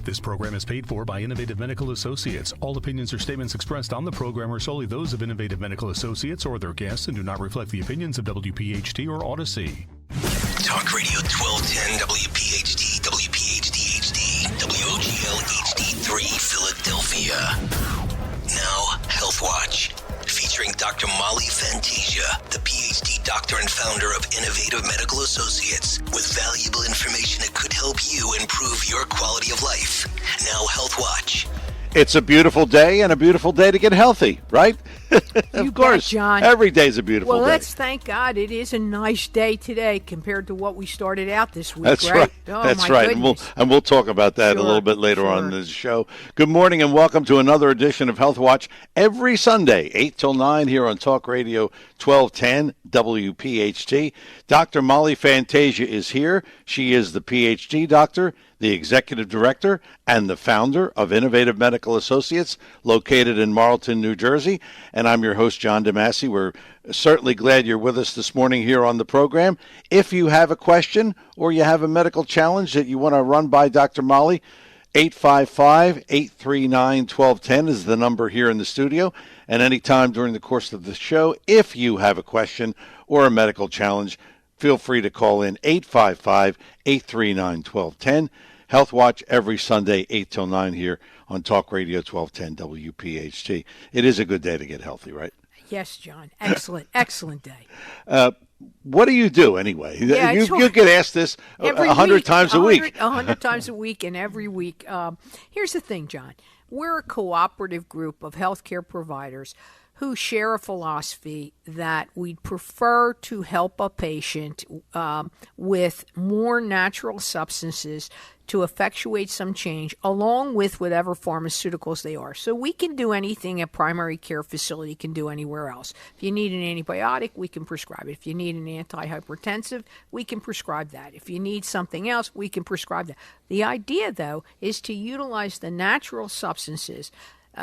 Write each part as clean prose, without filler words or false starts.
This program is paid for by Innovative Medical Associates. All opinions or statements expressed on the program are solely those of Innovative Medical Associates or their guests and do not reflect the opinions of WPH.D or Odyssey. Talk Radio 1210 WPH.D, WPH.D HD, WOGL HD3 Philadelphia. Now, Health Watch. Featuring Dr. Molly Fantasia, the Ph.D. doctor and founder of Innovative Medical Associates, with valuable information that could help you improve your quality of life. Now, Health Watch. It's a beautiful day and a beautiful day to get healthy, right? Of course, John. Every day's a beautiful day. Well, let's thank God it is a nice day today compared to what we started out this week, That's right? Oh, that's right. Goodness. And we'll talk about that a little bit later on in the show. Good morning and welcome to another edition of Health Watch every Sunday, 8 till 9 here on Talk Radio 1210 WPHT. Dr. Molly Fantasia is here. She is the Ph.D. doctor, the executive director, and the founder of Innovative Medical Associates, located in Marlton, New Jersey. And I'm your host, John DeMasi. We're certainly glad you're with us this morning here on the program. If you have a question or you have a medical challenge that you want to run by Dr. Molly, 855-839-1210 is the number here in the studio. And anytime during the course of the show, if you have a question or a medical challenge, feel free to call in 855-839-1210. Health Watch every Sunday, 8 till 9 here on Talk Radio 1210 WPHT. It is a good day to get healthy, right? Yes, John. Excellent, excellent day. What do you do anyway? Yeah, you get asked this 100 times a week. 100 times a week and every week. Here's the thing, John. We're a cooperative group of healthcare providers who share a philosophy that we'd prefer to help a patient with more natural substances to effectuate some change along with whatever pharmaceuticals they are. So we can do anything a primary care facility can do anywhere else. If you need an antibiotic, we can prescribe it. If you need an antihypertensive, we can prescribe that. If you need something else, we can prescribe that. The idea, though, is to utilize the natural substances,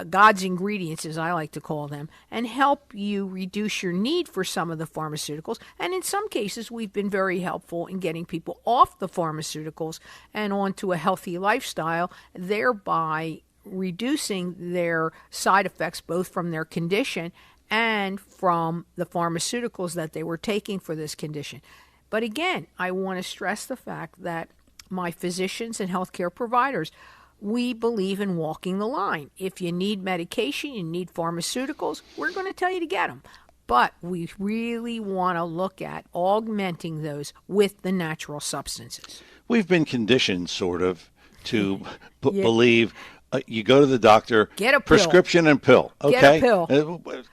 God's ingredients, as I like to call them, and help you reduce your need for some of the pharmaceuticals. And in some cases, we've been very helpful in getting people off the pharmaceuticals and onto a healthy lifestyle, thereby reducing their side effects, both from their condition and from the pharmaceuticals that they were taking for this condition. But again, I want to stress the fact that my physicians and healthcare providers, we believe in walking the line. If you need medication, you need pharmaceuticals, we're going to tell you to get them. But we really want to look at augmenting those with the natural substances. We've been conditioned, sort of, to believe you go to the doctor, get a pill. Prescription and pill. Okay? Get a pill.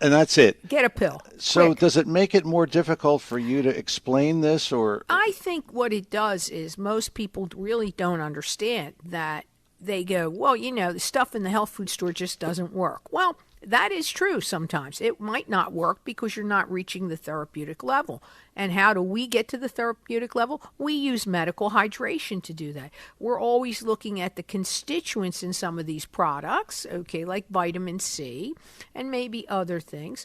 And that's it. Get a pill. So Quick. Does it make it more difficult for you to explain this? Or I think what it does is most people really don't understand that. They go, well, the stuff in the health food store just doesn't work. Well, that is true sometimes. It might not work because you're not reaching the therapeutic level. And how do we get to the therapeutic level? We use medical hydration to do that. We're always looking at the constituents in some of these products, okay, like vitamin C and maybe other things.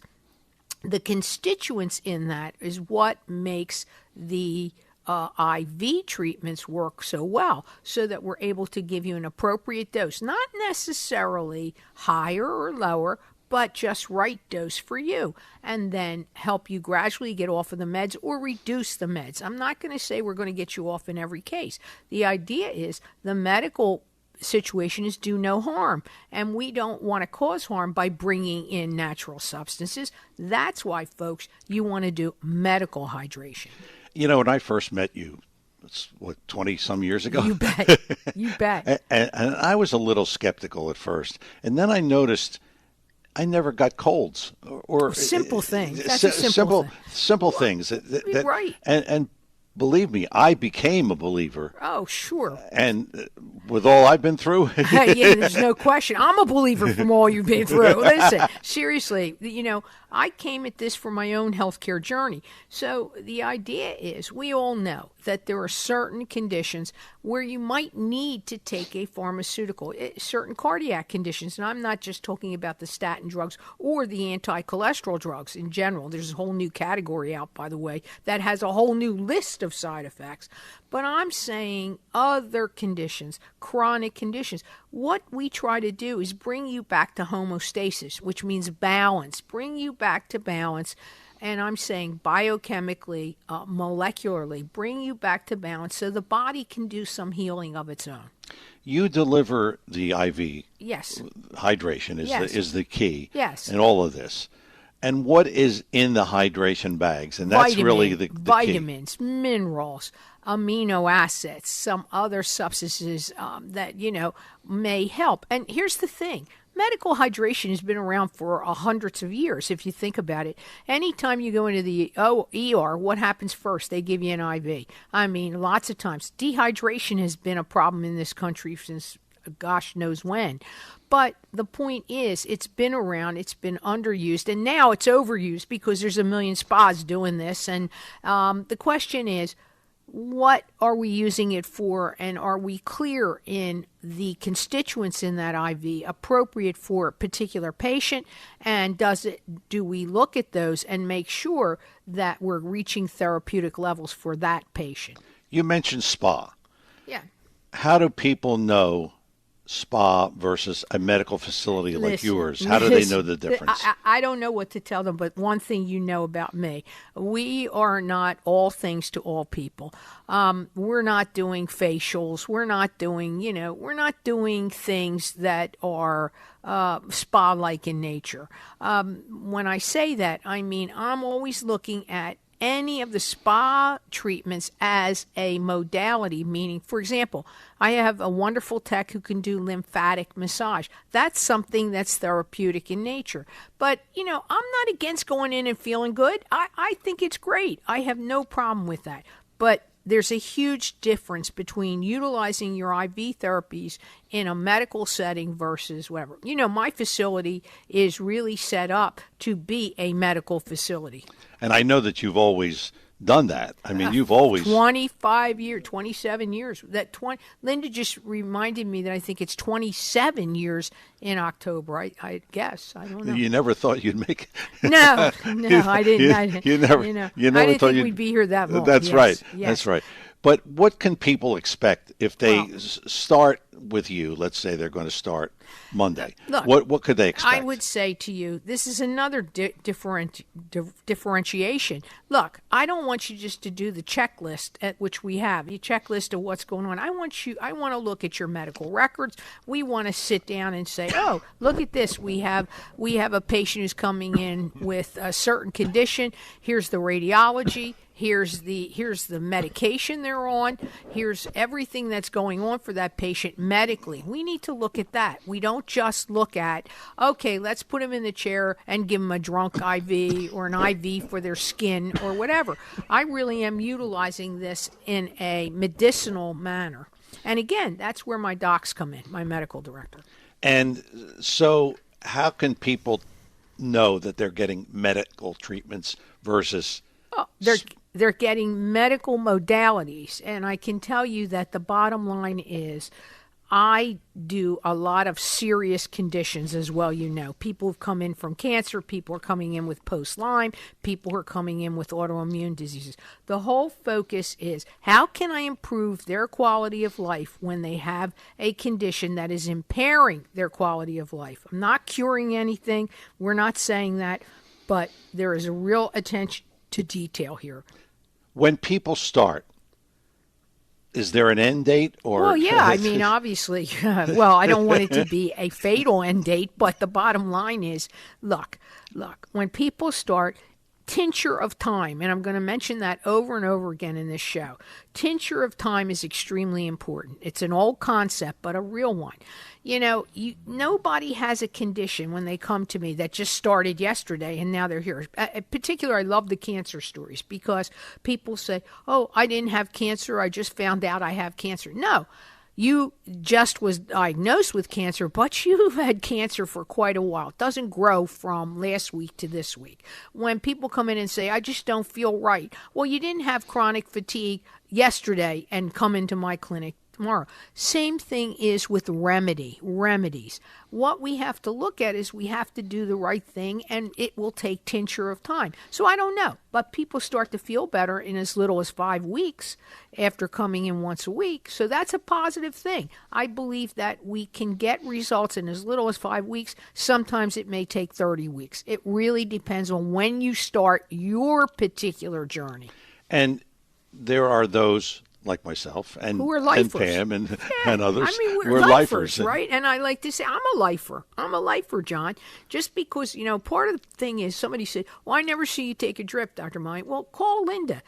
The constituents in that is what makes the IV treatments work so well, so that we're able to give you an appropriate dose, not necessarily higher or lower, but just right dose for you, and then help you gradually get off of the meds or reduce the meds. I'm not going to say we're going to get you off in every case. The idea is the medical situation is do no harm, and we don't want to cause harm by bringing in natural substances. That's why, folks, you want to do medical hydration. When I first met you, it's 20-some years ago? You bet. You bet. and I was a little skeptical at first. And then I noticed I never got colds. Or simple things. That's a simple thing. Simple things. That, right. And believe me, I became a believer. Oh, sure. And with all I've been through. Yeah, there's no question. I'm a believer from all you've been through. Listen, seriously, I came at this from my own healthcare journey. So the idea is we all know that there are certain conditions where you might need to take a pharmaceutical, certain cardiac conditions. And I'm not just talking about the statin drugs or the anti-cholesterol drugs in general. There's a whole new category out, by the way, that has a whole new list of side effects. But I'm saying other conditions, chronic conditions. What we try to do is bring you back to homeostasis, which means balance, bring you back to balance. And I'm saying biochemically, molecularly, bring you back to balance so the body can do some healing of its own. You deliver the IV. Yes. Hydration is the key. Yes. In all of this. And what is in the hydration bags? And that's really the vitamins, key. Minerals, amino acids, some other substances that, may help. And here's the thing. Medical hydration has been around for hundreds of years, if you think about it. Anytime you go into the ER, what happens first? They give you an IV. I mean, lots of times. Dehydration has been a problem in this country since gosh knows when. But the point is, it's been around, it's been underused, and now it's overused because there's a million spas doing this. And the question is, what are we using it for, and are we clear in the constituents in that IV appropriate for a particular patient, and do we look at those and make sure that we're reaching therapeutic levels for that patient? You mentioned spa. Yeah. How do people know spa versus a medical facility like yours? How do they know the difference? I don't know what to tell them, but one thing you know about me, we are not all things to all people. We're not doing facials. We're not doing things that are spa-like in nature. When I say that, I mean I'm always looking at any of the spa treatments as a modality, meaning, for example, I have a wonderful tech who can do lymphatic massage. That's something that's therapeutic in nature. But, I'm not against going in and feeling good. I think it's great. I have no problem with that. But there's a huge difference between utilizing your IV therapies in a medical setting versus whatever. My facility is really set up to be a medical facility. And I know that you've always done that. I mean, you've always 25 years, 27 years. Linda just reminded me that I think it's 27 years in October. I guess I don't know. You never thought you'd make it. No, I didn't. You never. You never I didn't thought think we'd be here that long. That's yes, right. Yes. That's right. But what can people expect if they start with you? Let's say they're going to start Monday. Look, what could they expect? I would say to you, this is another differentiation. Look, I don't want you just to do the checklist at which we have, the checklist of what's going on. I want to look at your medical records. We want to sit down and say, oh, look at this. We have a patient who's coming in with a certain condition. Here's the radiology. Here's the medication they're on. Here's everything that's going on for that patient medically. We need to look at that. We don't just look at, okay, let's put them in the chair and give them a drunk IV or an IV for their skin or whatever. I really am utilizing this in a medicinal manner. And again, that's where my docs come in, my medical director. And so how can people know that they're getting medical treatments versus... They're getting medical modalities, and I can tell you that the bottom line is I do a lot of serious conditions as well. People have come in from cancer, people are coming in with post-Lyme, people are coming in with autoimmune diseases. The whole focus is how can I improve their quality of life when they have a condition that is impairing their quality of life. I'm not curing anything. We're not saying that, but there is a real attention to detail here. When people start, is there an end date? Or well, yeah, I mean, obviously, well, I don't want it to be a fatal end date, but the bottom line is, look, when people start, tincture of time, and I'm going to mention that over and over again in this show, tincture of time is extremely important. It's an old concept, but a real one. Nobody has a condition when they come to me that just started yesterday and now they're here. In particular, I love the cancer stories because people say, oh, I didn't have cancer. I just found out I have cancer. No, you just was diagnosed with cancer, but you've had cancer for quite a while. It doesn't grow from last week to this week. When people come in and say, I just don't feel right, well, you didn't have chronic fatigue yesterday and come into my clinic tomorrow. Same thing is with remedies. What we have to look at is we have to do the right thing, and it will take tincture of time. So I don't know, but people start to feel better in as little as 5 weeks after coming in once a week. So that's a positive thing. I believe that we can get results in as little as 5 weeks. Sometimes it may take 30 weeks. It really depends on when you start your particular journey. And there are those like myself and, who are lifers. And Pam and others. I mean, we're lifers, right? And I like to say, I'm a lifer, John. Just because, part of the thing is somebody said, well, I never see you take a drip, Dr. Molly. Well, call Linda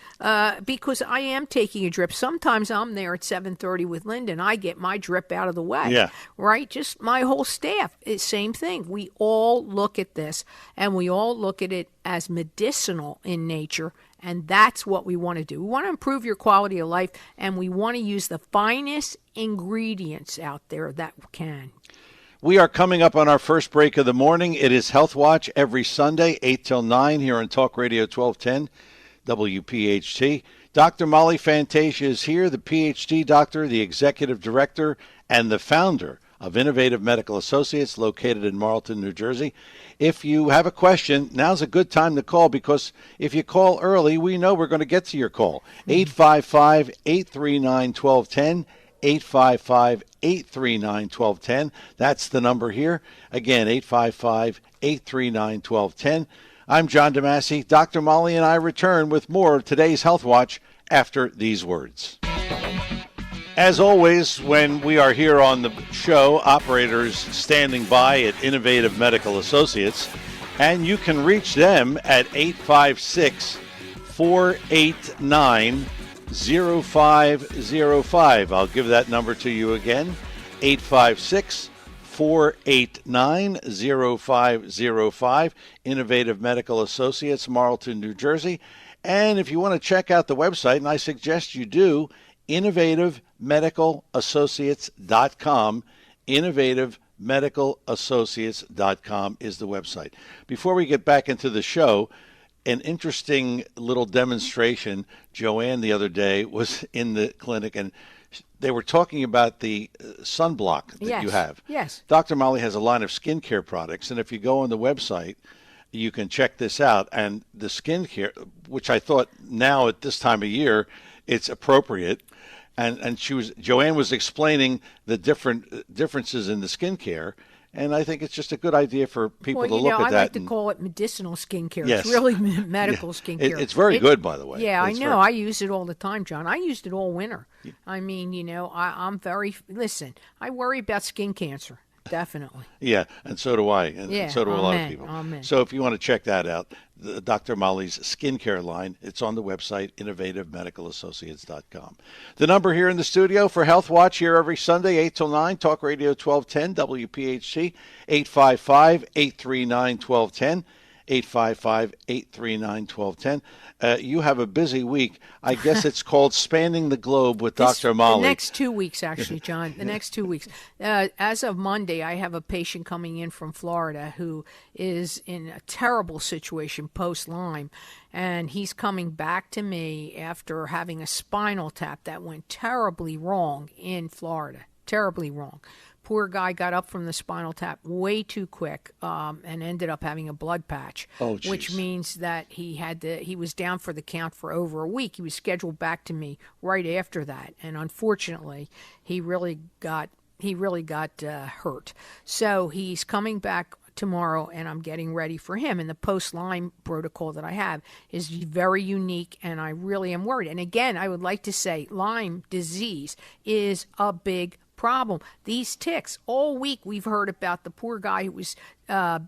because I am taking a drip. Sometimes I'm there at 7:30 with Linda and I get my drip out of the way. Yeah. Right? Just my whole staff. It's same thing. We all look at this and we all look at it as medicinal in nature. And that's what we want to do. We want to improve your quality of life, and we want to use the finest ingredients out there that we can. We are coming up on our first break of the morning. It is Health Watch every Sunday, 8 till 9 here on Talk Radio 1210, WPHT. Dr. Molly Fantasia is here, the PhD doctor, the executive director, and the founder of Innovative Medical Associates located in Marlton, New Jersey. If you have a question, now's a good time to call because if you call early, we know we're going to get to your call. 855-839-1210, 855-839-1210. That's the number here. Again, 855-839-1210. I'm John DeMasi. Dr. Molly and I return with more of today's Health Watch after these words. As always, when we are here on the show, operators standing by at Innovative Medical Associates, and you can reach them at 856-489-0505. I'll give that number to you again, 856-489-0505, Innovative Medical Associates, Marlton, New Jersey. And if you want to check out the website, and I suggest you do, InnovativeMedicalAssociates.com. InnovativeMedicalAssociates.com is the website. Before we get back into the show, an interesting little demonstration. Joanne the other day was in the clinic, and they were talking about the sunblock that you have. Yes. Dr. Molly has a line of skincare products, and if you go on the website, you can check this out. And the skincare, which I thought now at this time of year, it's appropriate. And Joanne was explaining the differences in the skincare, and I think it's just a good idea for people to look at that. I like to call it medicinal skincare. Yes. It's really medical skincare. It's very good, by the way. Yeah, I know. I use it all the time, John. I used it all winter. I mean, I'm very listen. I worry about skin cancer. Definitely. Yeah, and so do I, and so do a lot of people. Amen. So if you want to check that out, Dr. Molly's skincare line, it's on the website, InnovativeMedicalAssociates.com. The number here in the studio for Health Watch here every Sunday, 8 till 9, Talk Radio 1210, WPHT, 855-839-1210. 855-839-1210. You have a busy week. I guess it's called Spanning the Globe with Dr. Molly. The next 2 weeks, actually, John. The next 2 weeks. As of Monday, I have a patient coming in from Florida who is in a terrible situation post-Lyme, and he's coming back to me after having a spinal tap that went terribly wrong in Florida. Terribly wrong. Poor guy got up from the spinal tap way too quick and ended up having a blood patch, which means that he was down for the count for over a week. He was scheduled back to me right after that, and unfortunately, he really got hurt. So he's coming back tomorrow, and I'm getting ready for him. And the post-Lyme protocol that I have is very unique, and I really am worried. And again, I would like to say Lyme disease is a big problem. These ticks, all week we've heard about the poor guy who was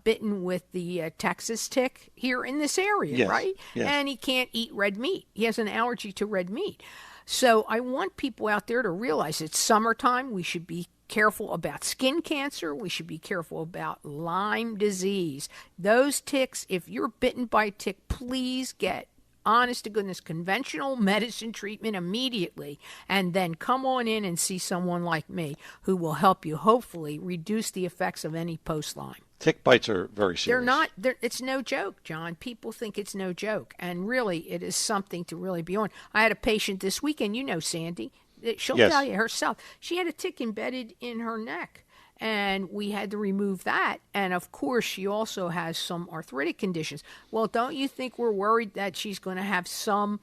bitten with the Texas tick here in this area, right? Yes. And he can't eat red meat. He has an allergy to red meat. So I want people out there to realize it's summertime. We should be careful about skin cancer. We should be careful about Lyme disease. Those ticks, if you're bitten by a tick, please get honest to goodness conventional medicine treatment immediately, and then come on in and see someone like me who will help you hopefully reduce the effects of any post-Lyme. Tick bites are very serious. They're not. It's no joke, John. People think it's no joke, and really, it is something to really be on. I had a patient this weekend. You know, Sandy. She'll Yes. tell you herself. She had a tick embedded in her neck, and we had to remove that. And of course, she also has some arthritic conditions. Well, don't you think we're worried that she's going to have some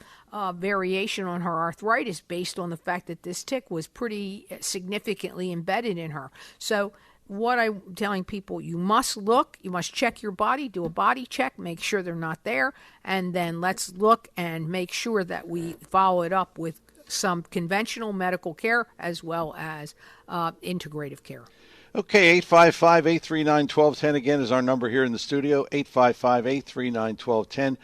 variation on her arthritis based on the fact that this tick was pretty significantly embedded in her? So what I'm telling people, you must look, you must check your body, do a body check, make sure they're not there, and then let's look and make sure that we follow it up with some conventional medical care as well as integrative care. Okay, 855-839-1210 again is our number here in the studio, 855-839-1210.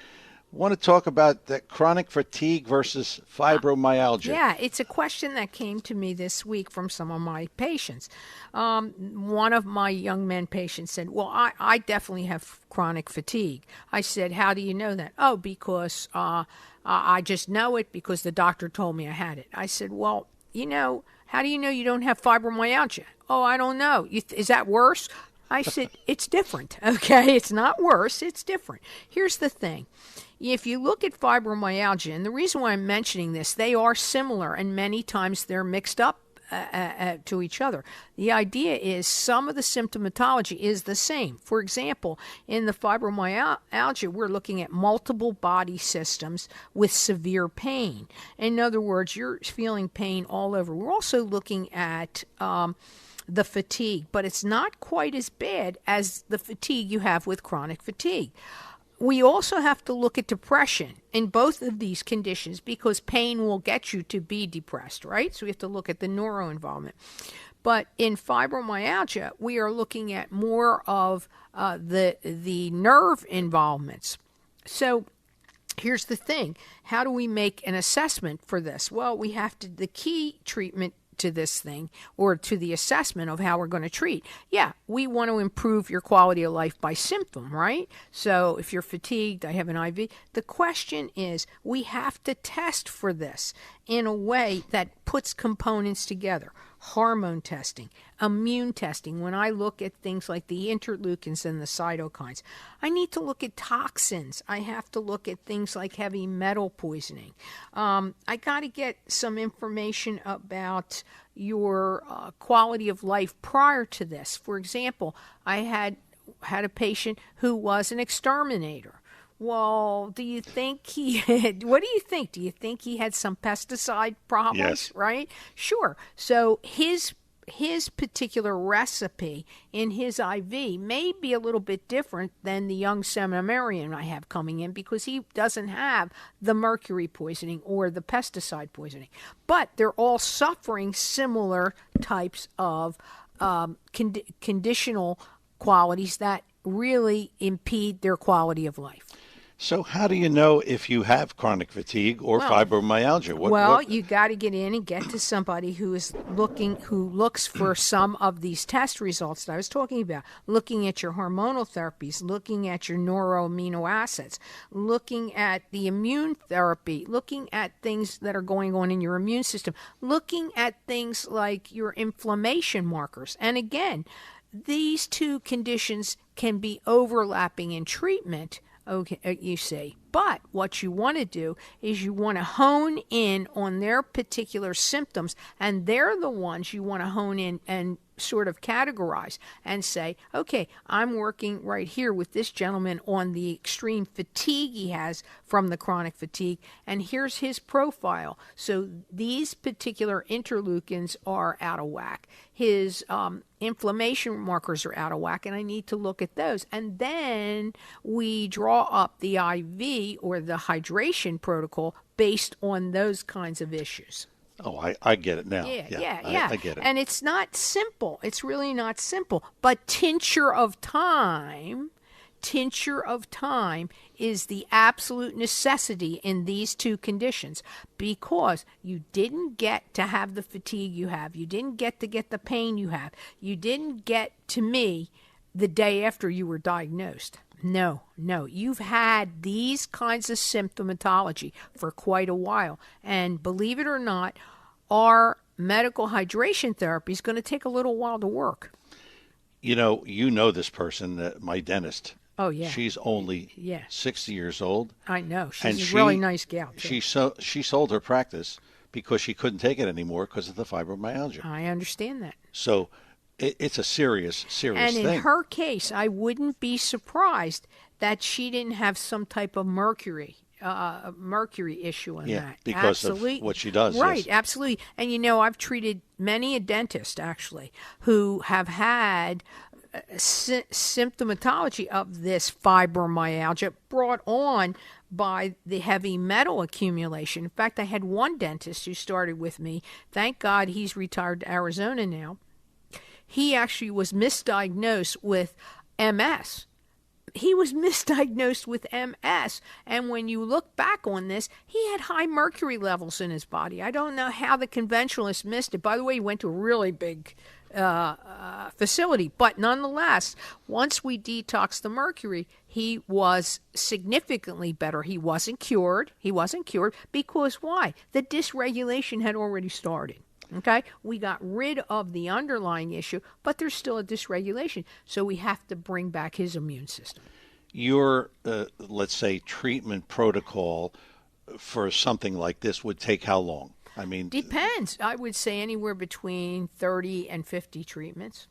Want to talk about that chronic fatigue versus fibromyalgia. Yeah, it's a question that came to me this week from some of my patients. One of my young men patients said, well, I definitely have chronic fatigue. I said, how do you know that? Oh, because I just know it because the doctor told me I had it. I said, well, how do you know you don't have fibromyalgia? Oh, I don't know. Is that worse? I said, it's different, okay? It's not worse, it's different. Here's the thing. If you look at fibromyalgia, and the reason why I'm mentioning this, they are similar, and many times they're mixed up to each other. The idea is some of the symptomatology is the same. For example, in the fibromyalgia, we're looking at multiple body systems with severe pain. In other words, you're feeling pain all over. We're also looking at the fatigue, but it's not quite as bad as the fatigue you have with chronic fatigue. We also have to look at depression in both of these conditions because pain will get you to be depressed, right? So we have to look at the neuroinvolvement. But in fibromyalgia, we are looking at more of the nerve involvements. So here's the thing. How do we make an assessment for this? Well, we have to, the key treatment to this thing or to the assessment of how we're going to treat. Yeah, we want to improve your quality of life by symptom, right? So if you're fatigued, I have an IV. The question is, we have to test for this in a way that puts components together. Hormone testing, immune testing. When I look at things like the interleukins and the cytokines, I need to look at toxins. I have to look at things like heavy metal poisoning. I got to get some information about your quality of life prior to this. For example, I had a patient who was an exterminator. Well, do you think he had, what do you think? Do you think he had some pesticide problems? Yes. Right? Sure. So his particular recipe in his IV may be a little bit different than the young seminarian I have coming in because he doesn't have the mercury poisoning or the pesticide poisoning. But they're all suffering similar types of conditional qualities that really impede their quality of life. So how do you know if you have chronic fatigue or fibromyalgia? You got to get in and get to somebody who looks for some of these test results that I was talking about, looking at your hormonal therapies, looking at your neuroamino acids, looking at the immune therapy, looking at things that are going on in your immune system, looking at things like your inflammation markers. And again, these two conditions can be overlapping in treatment. Okay, you see. But what you want to do is you want to hone in on their particular symptoms, and they're the ones you want to hone in and sort of categorize and say, okay, I'm working right here with this gentleman on the extreme fatigue he has from the chronic fatigue, and here's his profile. So these particular interleukins are out of whack. His inflammation markers are out of whack, and I need to look at those. And then we draw up the IV or the hydration protocol based on those kinds of issues. Oh, I get it now. Yeah. I get it. And it's not simple. It's really not simple. But tincture of time is the absolute necessity in these two conditions because you didn't get to have the fatigue you have. You didn't get to get the pain you have. You didn't get, to me, the day after you were diagnosed. No. You've had these kinds of symptomatology for quite a while. And believe it or not, our medical hydration therapy is going to take a little while to work. You know this person, my dentist. Oh, yeah. She's only 60 years old. I know. She's a really nice gal, too. She sold her practice because she couldn't take it anymore because of the fibromyalgia. I understand that. So it's a serious thing. And in her case, I wouldn't be surprised that she didn't have some type of mercury issue in that. Because of what she does. Right, yes. Absolutely. And I've treated many a dentist, actually, who have had symptomatology of this fibromyalgia brought on by the heavy metal accumulation. In fact, I had one dentist who started with me. Thank God he's retired to Arizona now. He actually was misdiagnosed with MS. He was misdiagnosed with MS. And when you look back on this, he had high mercury levels in his body. I don't know how the conventionalists missed it. By the way, he went to a really big facility. But nonetheless, once we detoxed the mercury, he was significantly better. He wasn't cured. Because why? The dysregulation had already started. Okay? We got rid of the underlying issue, but there's still a dysregulation. So we have to bring back his immune system. Your, let's say, treatment protocol for something like this would take how long? I mean, depends. I would say anywhere between 30 and 50 treatments.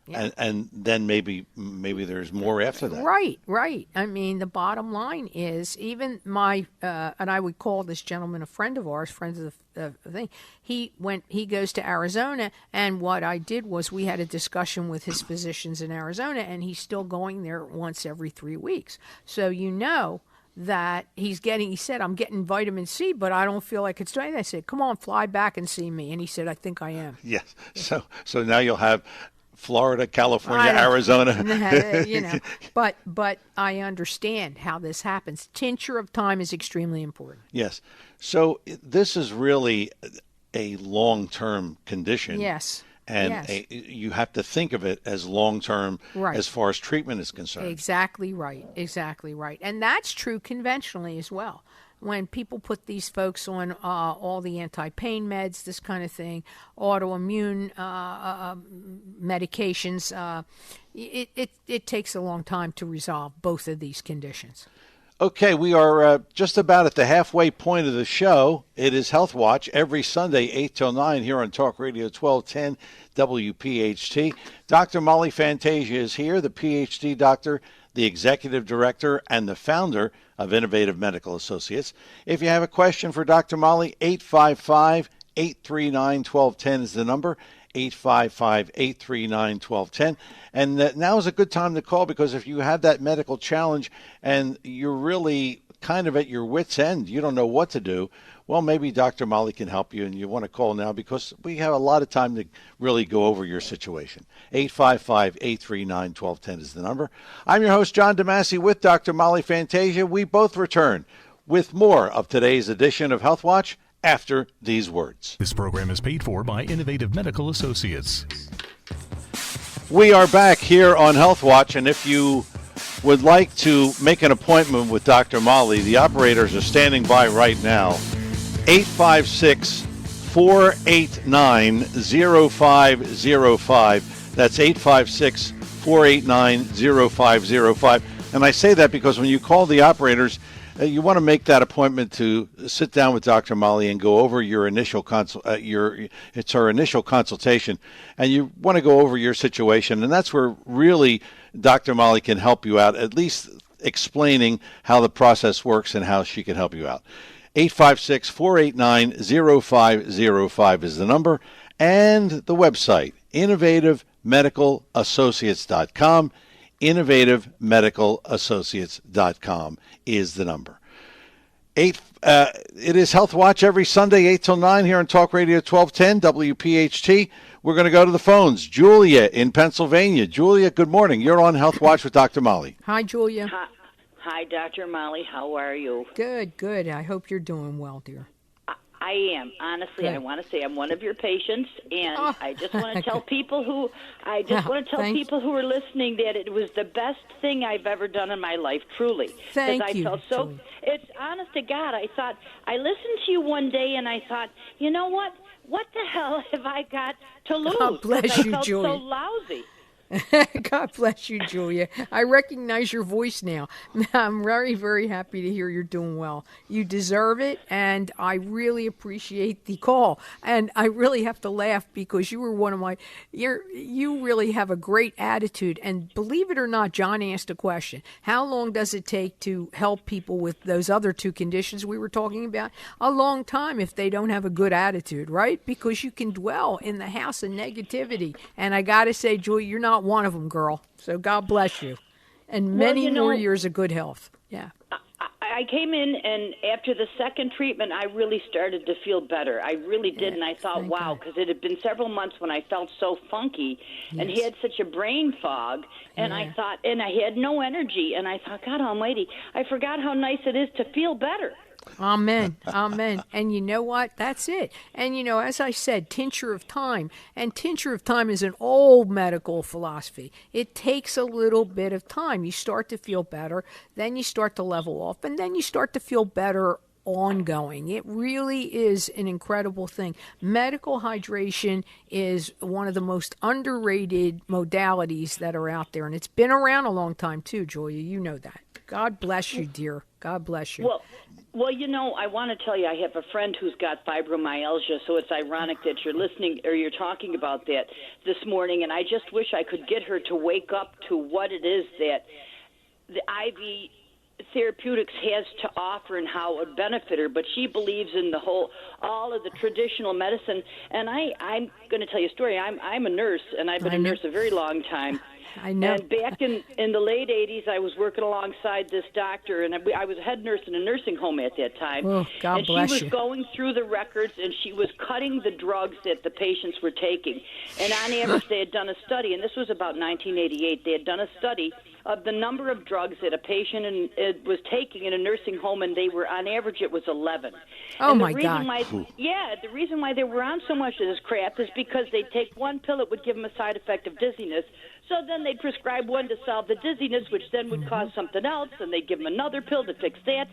Yeah. And then maybe there's more after that. Right. I mean, the bottom line is even my and I would call this gentleman a friend of ours, friends of the thing. He goes to Arizona, and what I did was we had a discussion with his physicians in Arizona, and he's still going there once every 3 weeks. So that he said, I'm getting vitamin C, but I don't feel like it's doing that. I said, come on, fly back and see me. And he said, I think I am. Yes. So now you'll have Florida, California, Arizona. But I understand how this happens. Tincture of time is extremely important. Yes. So this is really a long-term condition. Yes. And you have to think of it as long-term as far as treatment is concerned. Exactly right. And that's true conventionally as well. When people put these folks on all the anti-pain meds, this kind of thing, autoimmune medications, it takes a long time to resolve both of these conditions. Okay, we are just about at the halfway point of the show. It is Health Watch every Sunday, 8 till 9 here on Talk Radio 1210 WPHT. Dr. Molly Fantasia is here, the PhD doctor, the executive director, and the founder of Innovative Medical Associates. If you have a question for Dr. Molly, 855-839-1210 is the number, 855-839-1210. And now is a good time to call, because if you have that medical challenge and you're really kind of at your wit's end, you don't know what to do, well, maybe Dr. Molly can help you, and you want to call now because we have a lot of time to really go over your situation. 855-839-1210 is the number. I'm your host, John DeMasi, with Dr. Molly Fantasia. We both return with more of today's edition of Health Watch after these words. This program is paid for by Innovative Medical Associates. We are back here on Health Watch, and if you would like to make an appointment with Dr. Molly, the operators are standing by right now. 856-489-0505. That's 856-489-0505. And I say that because when you call the operators, you want to make that appointment to sit down with Dr. Molly and go over your initial it's our initial consultation, and you want to go over your situation, and that's where really Dr. Molly can help you out, at least explaining how the process works and how she can help you out. 856-489-0505 is the number, and the website, innovativemedicalassociates.com. innovativemedicalassociates.com is the number. It is Health Watch every Sunday, 8 till 9 here on Talk Radio 1210 WPHT. We're going to go to the phones. Julia in Pennsylvania. Julia, good morning. You're on Health Watch with Dr. Molly. Hi, Julia. Hi, Dr. Molly. How are you? Good. I hope you're doing well, dear. I I am. Honestly, Good. I want to say I'm one of your patients, and Oh, I just want to tell people who Thank- people who are listening that it was the best thing I've ever done in my life, truly. Thank I you, felt so. Julie. It's honest to God. I listened to you one day, and I thought, you know what? What the hell have I got to lose? God bless 'Cause you, I felt Julie. so lousy. God bless you, Julia. I recognize your voice now. I'm very, very happy to hear you're doing well. You deserve it, and I really appreciate the call. And I really have to laugh because you were one of my. You really have a great attitude. And believe it or not, John asked a question: how long does it take to help people with those other two conditions we were talking about? A long time if they don't have a good attitude, right? Because you can dwell in the house of negativity. And I got to say, Julia, you're not one of them, girl. So God bless you. And many more years of good health. Yeah. I came in, and after the second treatment, I really started to feel better. I really did, and I thought, thank wow, God. because it had been several months when I felt so funky and Yes. had such a brain fog, and I Yeah. thought, and I had no energy, and I thought, God almighty, I forgot how nice it is to feel better. Amen. Amen. And you know what? That's it. And, as I said, tincture of time. And tincture of time is an old medical philosophy. It takes a little bit of time. You start to feel better, then you start to level off, and then you start to feel better ongoing. It really is an incredible thing. Medical hydration is one of the most underrated modalities that are out there. And it's been around a long time, too, Julia. You know that. God bless you, dear. God bless you. Well, I want to tell you, I have a friend who's got fibromyalgia, so it's ironic that you're listening or you're talking about that this morning, and I just wish I could get her to wake up to what it is that the IV therapeutics has to offer and how it would benefit her, but she believes in all of the traditional medicine. And I'm going to tell you a story. I'm a nurse, and I've been a nurse a very long time. I know. And back in the late 80s, I was working alongside this doctor, and I was a head nurse in a nursing home at that time. Oh, God and bless she was you. going through the records, and she was cutting the drugs that the patients were taking. And on average, they had done a study, and this was about 1988. They had done a study of the number of drugs that a patient was taking in a nursing home, and they were, on average, it was 11. Oh, and my God. The reason why they were on so much of this crap is because they'd take one pill, it would give them a side effect of dizziness. So then they'd prescribe one to solve the dizziness, which then would cause something else, and they'd give them another pill to fix that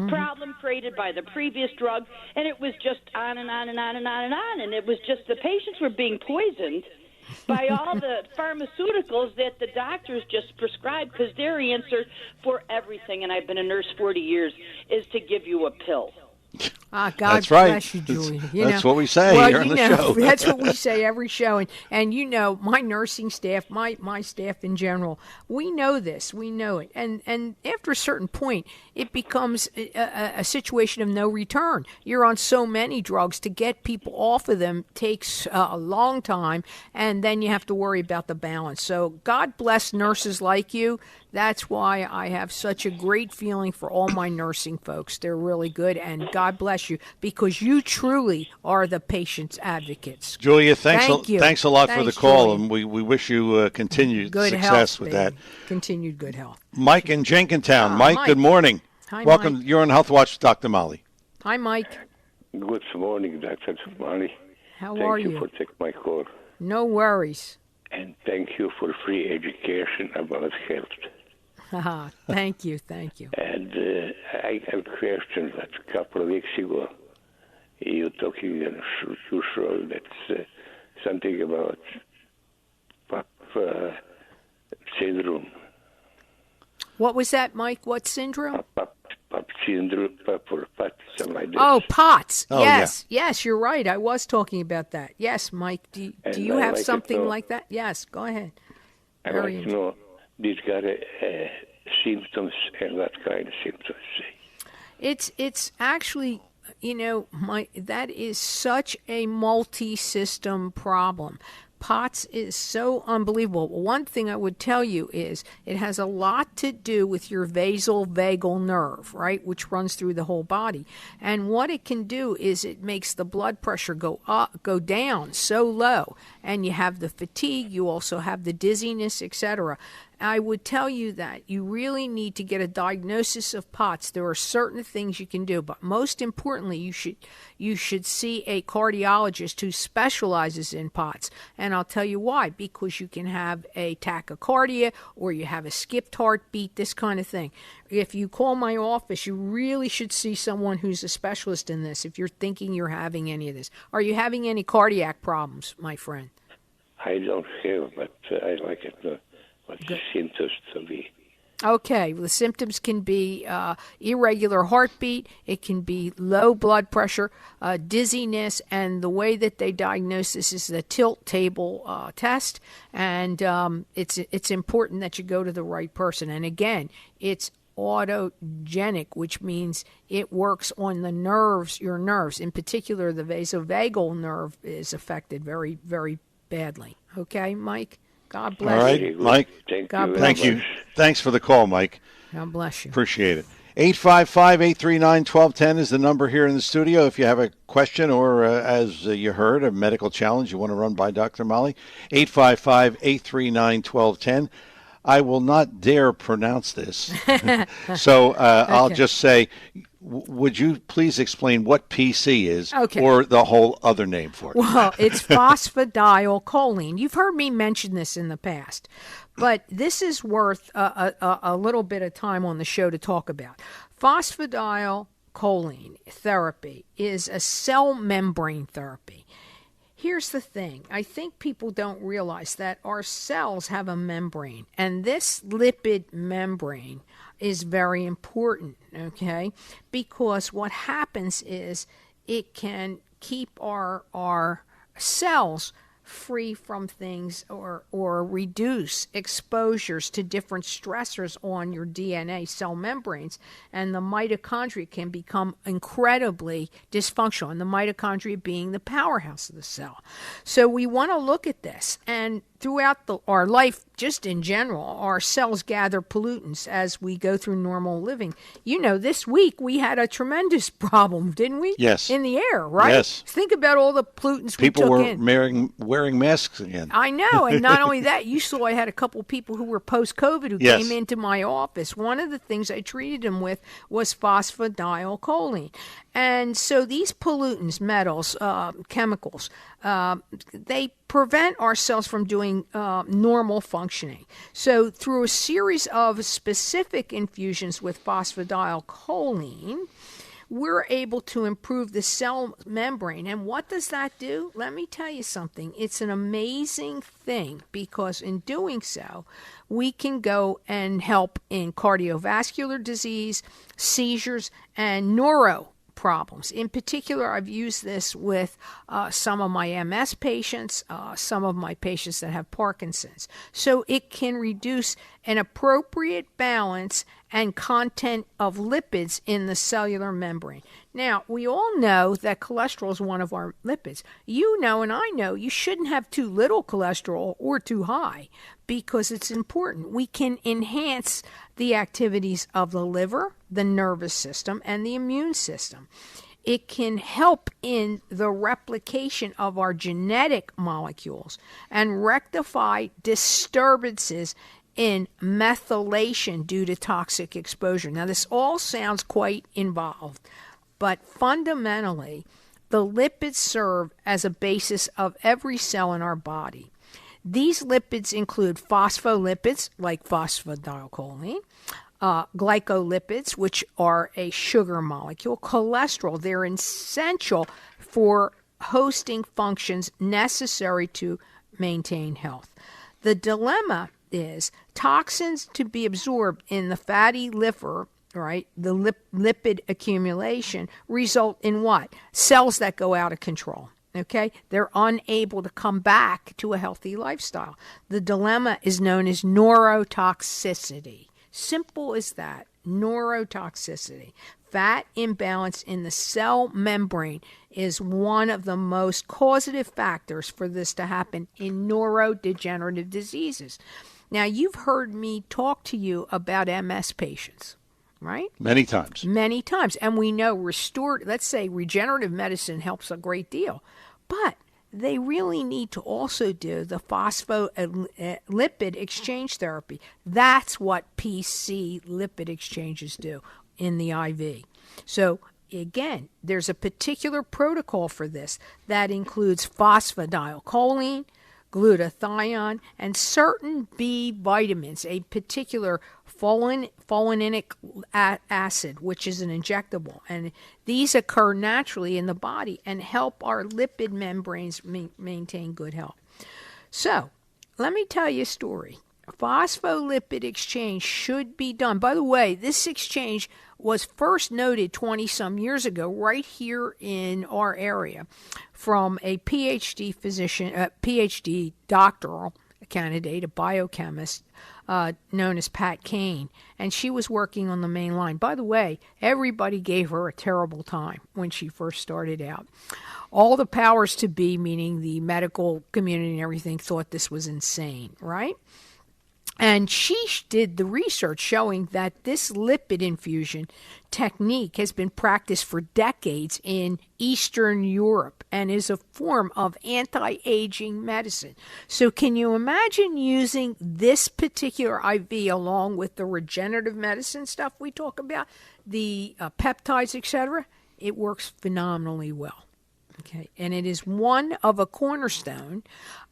problem created by the previous drug, and it was just on and on and on and on and on, and it was just the patients were being poisoned by all the pharmaceuticals that the doctors just prescribe, because their answer for everything, and I've been a nurse 40 years, is to give you a pill. God That's right. bless you, Julia. That's what we say here on the show. That's what we say every show. And my nursing staff, my staff in general, we know this. We know it. And after a certain point, it becomes a situation of no return. You're on so many drugs. To get people off of them takes a long time, and then you have to worry about the balance. So God bless nurses like you. That's why I have such a great feeling for all my nursing folks. They're really good, and God bless you, because you truly are the patient's advocates. Julia, Thank you. Thanks a lot for the Thanks, call, Julia. and we wish you continued Good success health, with baby. that. Continued good health. Mike in Jenkintown. Ah, Mike, Mike. good morning. Hi, Welcome. Mike. You're on Health Watch with Dr. Molly. Hi, Mike. Good morning, Dr. Tumani. How Thank are you you? for taking my call. No worries. And thank you for free education about health. Thank you. Thank you. And I have a question that a couple of weeks ago, you talking on your show that's something about PAP syndrome. What was that, Mike? What syndrome? PAP syndrome, PAP or PAT, something like that. Oh, POTS. Oh, yes. Yes, you're right. I was talking about that. Yes, Mike. Do you I have like it something too. like that? Yes, go ahead. I Very like to know these got symptoms and what kind of symptoms. It's actually, that is such a multi-system problem. POTS is so unbelievable. One thing I would tell you is it has a lot to do with your vasovagal nerve, right, which runs through the whole body. And what it can do is it makes the blood pressure go down so low, and you have the fatigue, you also have the dizziness, etc. I would tell you that you really need to get a diagnosis of POTS. There are certain things you can do, but most importantly, you should see a cardiologist who specializes in POTS. And I'll tell you why. Because you can have a tachycardia or you have a skipped heartbeat, this kind of thing. If you call my office, you really should see someone who's a specialist in this if you're thinking you're having any of this. Are you having any cardiac problems, my friend? I don't have, but I like it. What the symptoms to be? Okay, the symptoms can be irregular heartbeat, it can be low blood pressure, dizziness, and the way that they diagnose this is the tilt table test, and it's important that you go to the right person. And again, it's autogenic, which means it works on the nerves, your nerves. In particular, the vasovagal nerve is affected very, very badly. Okay, Mike? God bless All right, you. Mike. Thank you. Thanks for the call, Mike. God bless you. Appreciate it. 855-839-1210 is the number here in the studio. If you have a question or, as you heard, a medical challenge you want to run by Dr. Molly, 855-839-1210. I will not dare pronounce this. So I'll just say, would you please explain what PC is or the whole other name for it? Well, it's phosphatidylcholine. You've heard me mention this in the past, but this is worth a little bit of time on the show to talk about. Phosphatidylcholine therapy is a cell membrane therapy. Here's the thing. I think people don't realize that our cells have a membrane, and this lipid membrane is very important, okay? Because what happens is it can keep our cells free from things or reduce exposures to different stressors on your DNA cell membranes, and the mitochondria can become incredibly dysfunctional, and the mitochondria being the powerhouse of the cell. So we want to look at this, and throughout our life, just in general, our cells gather pollutants as we go through normal living. You know, this week we had a tremendous problem, didn't we? Yes. In the air, right? Yes. Think about all the pollutants People we took in. were wearing masks again. I know, and not only that, you saw I had a couple people who were post-COVID who came into my office. One of the things I treated them with was phosphatidylcholine. And so these pollutants, metals, chemicals, they prevent our cells from doing normal functioning. So through a series of specific infusions with phosphatidylcholine, we're able to improve the cell membrane. And what does that do? Let me tell you something. It's an amazing thing, because in doing so, we can go and help in cardiovascular disease, seizures, and neuro problems. In particular, I've used this with some of my MS patients, some of my patients that have Parkinson's. So it can reduce an appropriate balance and content of lipids in the cellular membrane. Now, we all know that cholesterol is one of our lipids. You know, and I know, you shouldn't have too little cholesterol or too high, because it's important. We can enhance the activities of the liver, the nervous system, and the immune system. It can help in the replication of our genetic molecules and rectify disturbances in methylation due to toxic exposure. Now, this all sounds quite involved, but fundamentally, the lipids serve as a basis of every cell in our body. These lipids include phospholipids, like phosphatidylcholine, glycolipids, which are a sugar molecule, cholesterol. They're essential for hosting functions necessary to maintain health. The dilemma is toxins to be absorbed in the fatty liver, right? The lipid accumulation result in what? Cells that go out of control. Okay? They're unable to come back to a healthy lifestyle. The dilemma is known as neurotoxicity. Simple as that. Neurotoxicity. Fat imbalance in the cell membrane is one of the most causative factors for this to happen in neurodegenerative diseases. Now, you've heard me talk to you about MS patients, right? Many times. Many times. And we know regenerative medicine helps a great deal. But they really need to also do the phospholipid exchange therapy. That's what PC lipid exchanges do in the IV. So again, there's a particular protocol for this that includes phosphatidylcholine, glutathione, and certain B vitamins, a particular folinic acid, which is an injectable. And these occur naturally in the body and help our lipid membranes maintain good health. So, let me tell you a story. Phospholipid exchange should be done. By the way, this exchange was first noted 20-some years ago right here in our area from a PhD physician, PhD doctoral candidate, a biochemist known as Pat Kane, and she was working on the main line. By the way, everybody gave her a terrible time when she first started out. All the powers to be, meaning the medical community and everything, thought this was insane, right? And she did the research showing that this lipid infusion technique has been practiced for decades in Eastern Europe and is a form of anti-aging medicine. So can you imagine using this particular IV along with the regenerative medicine stuff we talk about, the peptides, etc.? It works phenomenally well. Okay, and it is one of a cornerstone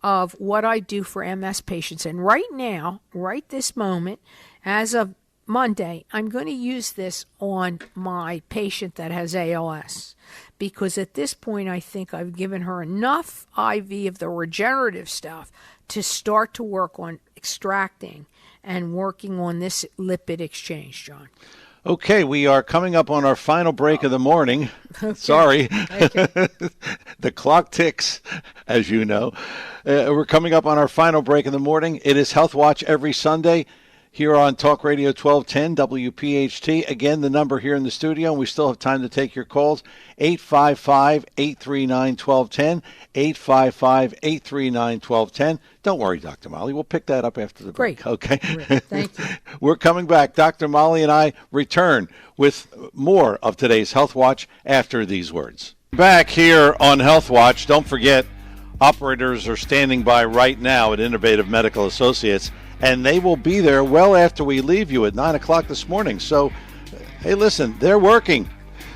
of what I do for MS patients. And right now, right this moment, as of Monday, I'm going to use this on my patient that has ALS. Because at this point, I think I've given her enough IV of the regenerative stuff to start to work on extracting and working on this lipid exchange, John. Okay, we are coming up on our final break of the morning. Okay. Sorry. Okay. The clock ticks, as you know. We're coming up on our final break of the morning. It is Health Watch every Sunday here on Talk Radio 1210 WPHT. Again, the number here in the studio, and we still have time to take your calls, 855-839-1210, 855-839-1210. Don't worry, Dr. Molly. We'll pick that up after the break. Great. Okay? Great. Thank you. We're coming back. Dr. Molly and I return with more of today's Health Watch after these words. Back here on Health Watch, don't forget, operators are standing by right now at Innovative Medical Associates, and they will be there well after we leave you at 9 o'clock this morning. So, hey, listen, they're working,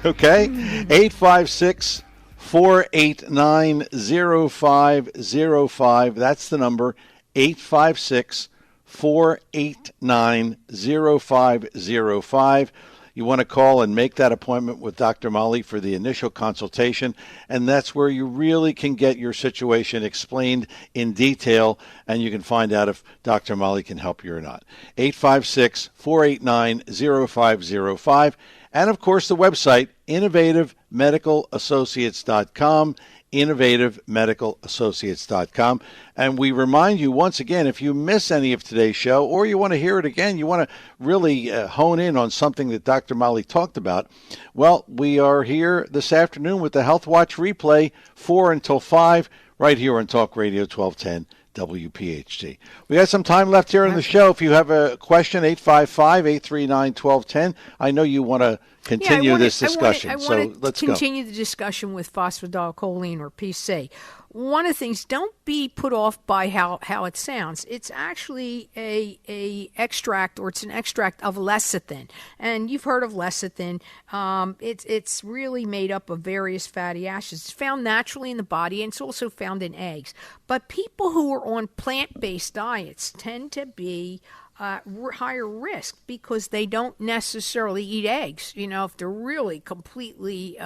okay? 856-489-0505. That's the number, 856-489-0505. You want to call and make that appointment with Dr. Molly for the initial consultation, and that's where you really can get your situation explained in detail, and you can find out if Dr. Molly can help you or not. 856-489-0505, and of course the website, innovativemedicalassociates.com, innovativemedicalassociates.com. And we remind you once again, if you miss any of today's show or you want to hear it again, you want to really hone in on something that Dr. Molly talked about, well, we are here this afternoon with the Health Watch replay 4 until 5 right here on Talk Radio 1210 WPHT. We got some time left here in the show. If you have a question, 855-839-1210. I know you want to continue this discussion. I want to continue the discussion with phosphatidylcholine or PC. One of the things, don't be put off by how it sounds. It's actually a extract, or it's an extract of lecithin. And you've heard of lecithin. It's really made up of various fatty acids. It's found naturally in the body, and it's also found in eggs. But people who are on plant-based diets tend to be higher risk because they don't necessarily eat eggs. You know, if they're really completely,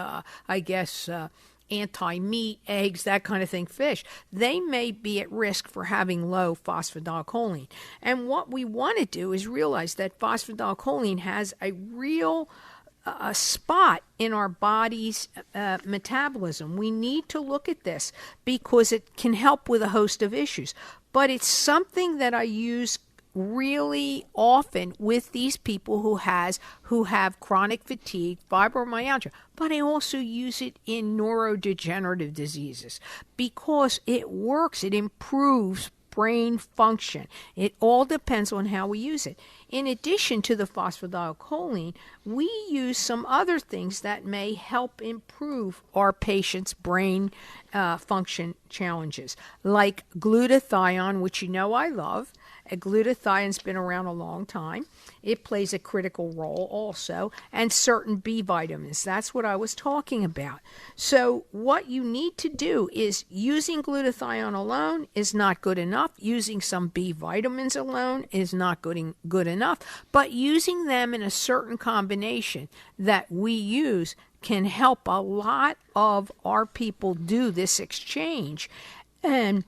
anti-meat, eggs, that kind of thing, fish, they may be at risk for having low phosphatidylcholine. And what we want to do is realize that phosphatidylcholine has a real spot in our body's metabolism. We need to look at this because it can help with a host of issues. But it's something that I use really often with these people who have chronic fatigue, fibromyalgia, but I also use it in neurodegenerative diseases because it works. It improves brain function. It all depends on how we use it. In addition to the phosphatidylcholine, we use some other things that may help improve our patient's brain function challenges, like glutathione, which you know I love. Glutathione's been around a long time. It plays a critical role also, and certain B vitamins. That's what I was talking about. So what you need to do is using glutathione alone is not good enough. Using some B vitamins alone is not good enough. But using them in a certain combination that we use can help a lot of our people do this exchange and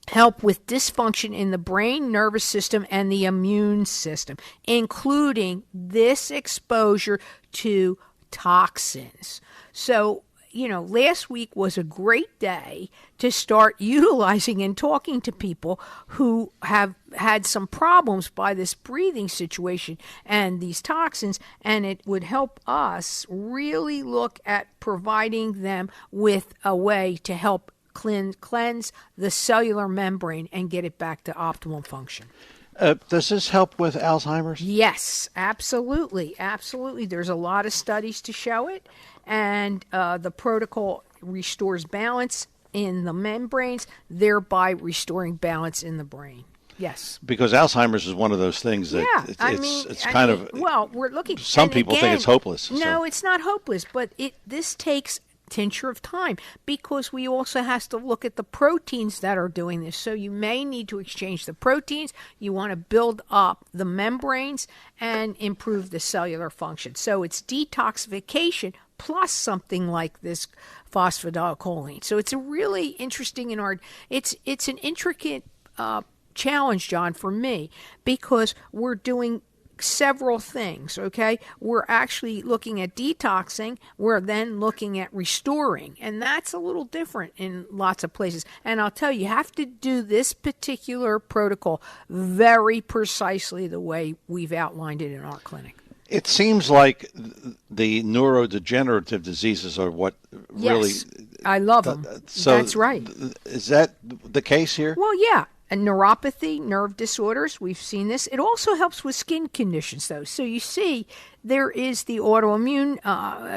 help with dysfunction in the brain, nervous system, and the immune system, including this exposure to toxins. So, last week was a great day to start utilizing and talking to people who have had some problems by this breathing situation and these toxins, and it would help us really look at providing them with a way to help cleanse the cellular membrane and get it back to optimal function. Does this help with Alzheimer's? Yes, absolutely. Absolutely. There's a lot of studies to show it, and the protocol restores balance in the membranes, thereby restoring balance in the brain. Yes. Because Alzheimer's is one of those things that we're looking. Some people think it's hopeless. No, it's not hopeless, but this takes tincture of time, because we also have to look at the proteins that are doing this. So you may need to exchange the proteins. You want to build up the membranes and improve the cellular function. So it's detoxification plus something like this phosphatidylcholine. So it's a really interesting it's an intricate challenge, John, for me, because we're doing several things, okay? We're actually looking at detoxing. We're then looking at restoring, and that's a little different in lots of places. And I'll tell you have to do this particular protocol very precisely the way we've outlined it in our clinic. It seems like the neurodegenerative diseases are what really... Yes, I love them. So that's right. Is that the case here? Well, yeah. And neuropathy, nerve disorders, we've seen this. It also helps with skin conditions, though. So you see, there is the autoimmune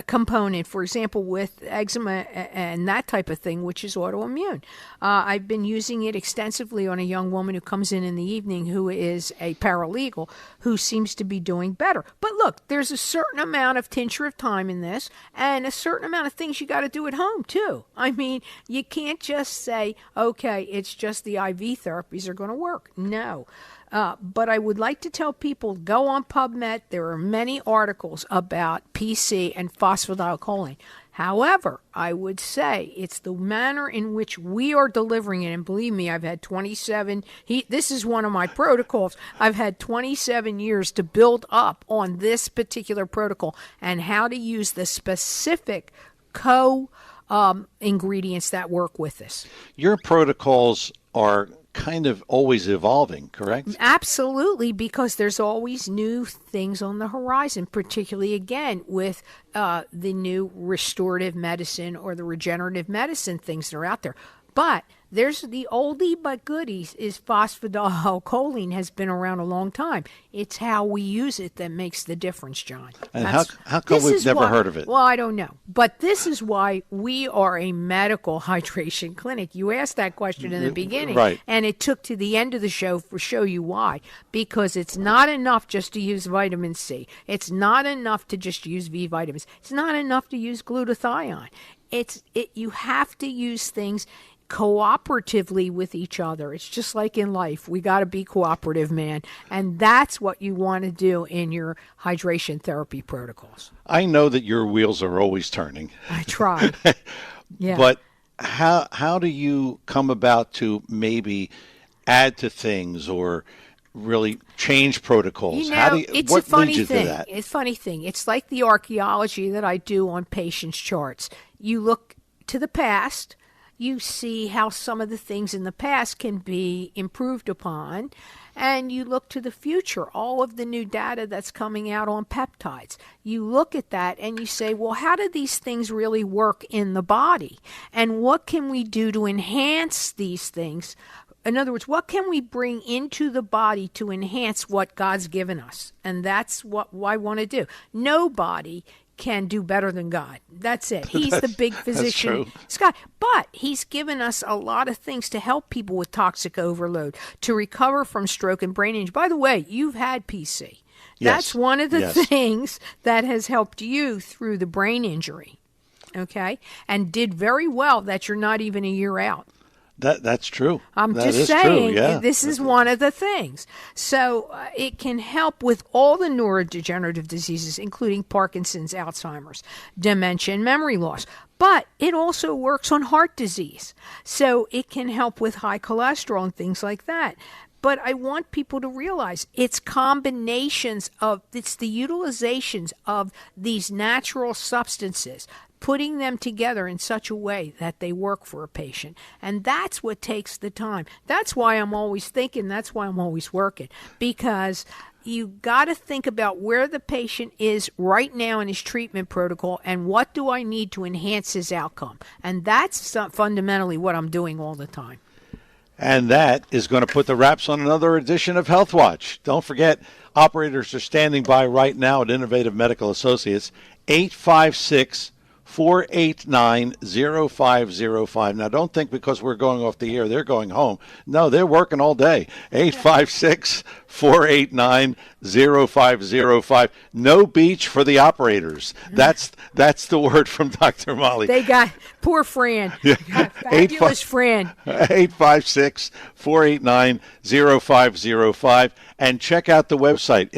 component, for example, with eczema and that type of thing, which is autoimmune. I've been using it extensively on a young woman who comes in the evening who is a paralegal who seems to be doing better. But look, there's a certain amount of tincture of time in this and a certain amount of things you got to do at home, too. I mean, you can't just say, okay, it's just the IV therapies are going to work. No. But I would like to tell people, go on PubMed. There are many articles about PC and phosphatidylcholine. However, I would say it's the manner in which we are delivering it. And believe me, I've had 27. This is one of my protocols. I've had 27 years to build up on this particular protocol and how to use the specific ingredients that work with this. Your protocols are kind of always evolving, correct? Absolutely, because there's always new things on the horizon, particularly, again, with the new restorative medicine or the regenerative medicine things that are out there. But there's the oldie but goodies is phosphatidylcholine has been around a long time. It's how we use it that makes the difference, John. And how come we've never heard of it? Well, I don't know. But this is why we are a medical hydration clinic. You asked that question in the beginning. Right. And it took to the end of the show to show you why. Because it's not enough just to use vitamin C. It's not enough to just use B vitamins. It's not enough to use glutathione. You have to use things cooperatively with each other. It's just like in life. We got to be cooperative, man. And that's what you want to do in your hydration therapy protocols. I know that your wheels are always turning. I try. Yeah. But how do you come about to maybe add to things or really change protocols? It's a funny thing. It's a funny thing. It's like the archaeology that I do on patients' charts. You look to the past, you see how some of the things in the past can be improved upon, and you look to the future, all of the new data that's coming out on peptides. You look at that and you say, well, how do these things really work in the body? And what can we do to enhance these things In other words, what can we bring into the body to enhance what God's given us? And that's what I want to do. Nobody can do better than God. That's it. He's the big physician, Scott. But he's given us a lot of things to help people with toxic overload, to recover from stroke and brain injury. By the way, you've had PC. That's one of the things that has helped you through the brain injury, okay? And did very well that you're not even a year out. That's true. I'm that just saying, true, this is one of the things. So it can help with all the neurodegenerative diseases, including Parkinson's, Alzheimer's, dementia, and memory loss. But it also works on heart disease. So it can help with high cholesterol and things like that. But I want people to realize it's combinations of, it's the utilizations of these natural substances, putting them together in such a way that they work for a patient. And that's what takes the time. That's why I'm always thinking, that's why I'm always working, because you got to think about where the patient is right now in his treatment protocol and what do I need to enhance his outcome. And that's fundamentally what I'm doing all the time. And that is going to put the wraps on another edition of Health Watch. Don't forget, operators are standing by right now at Innovative Medical Associates, 856-489-0505. Now, don't think because we're going off the air, they're going home. No, they're working all day. 856-489-0505. No beach for the operators. That's the word from Dr. Molly. They got, poor Fran. Fabulous Fran. 856-489-0505. And check out the website,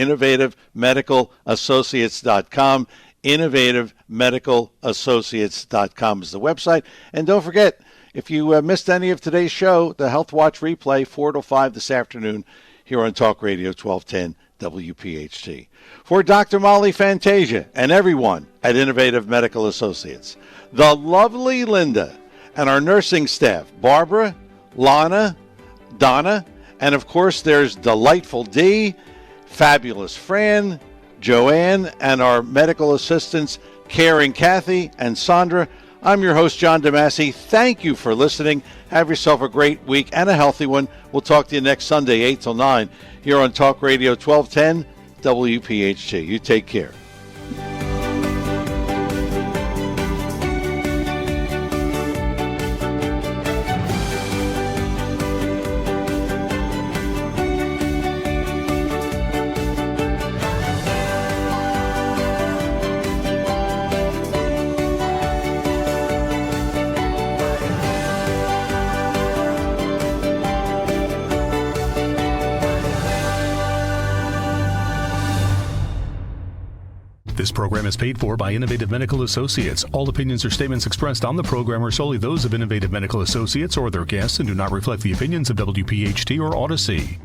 innovativemedicalassociates.com. innovativemedicalassociates.com is the website. And don't forget, if you missed any of today's show, the Health Watch replay, 4 to 5 this afternoon here on Talk Radio 1210 WPHT. For Dr. Molly Fantasia and everyone at Innovative Medical Associates, the lovely Linda, and our nursing staff, Barbara, Lana, Donna, and of course there's delightful Dee, fabulous Fran, Joanne, and our medical assistants, Karen, Kathy, and Sandra. I'm your host, John DeMasi. Thank you for listening. Have yourself a great week and a healthy one. We'll talk to you next Sunday, 8 till 9, here on Talk Radio 1210 WPHT. You take care. This program is paid for by Innovative Medical Associates. All opinions or statements expressed on the program are solely those of Innovative Medical Associates or their guests and do not reflect the opinions of WPHT or Odyssey.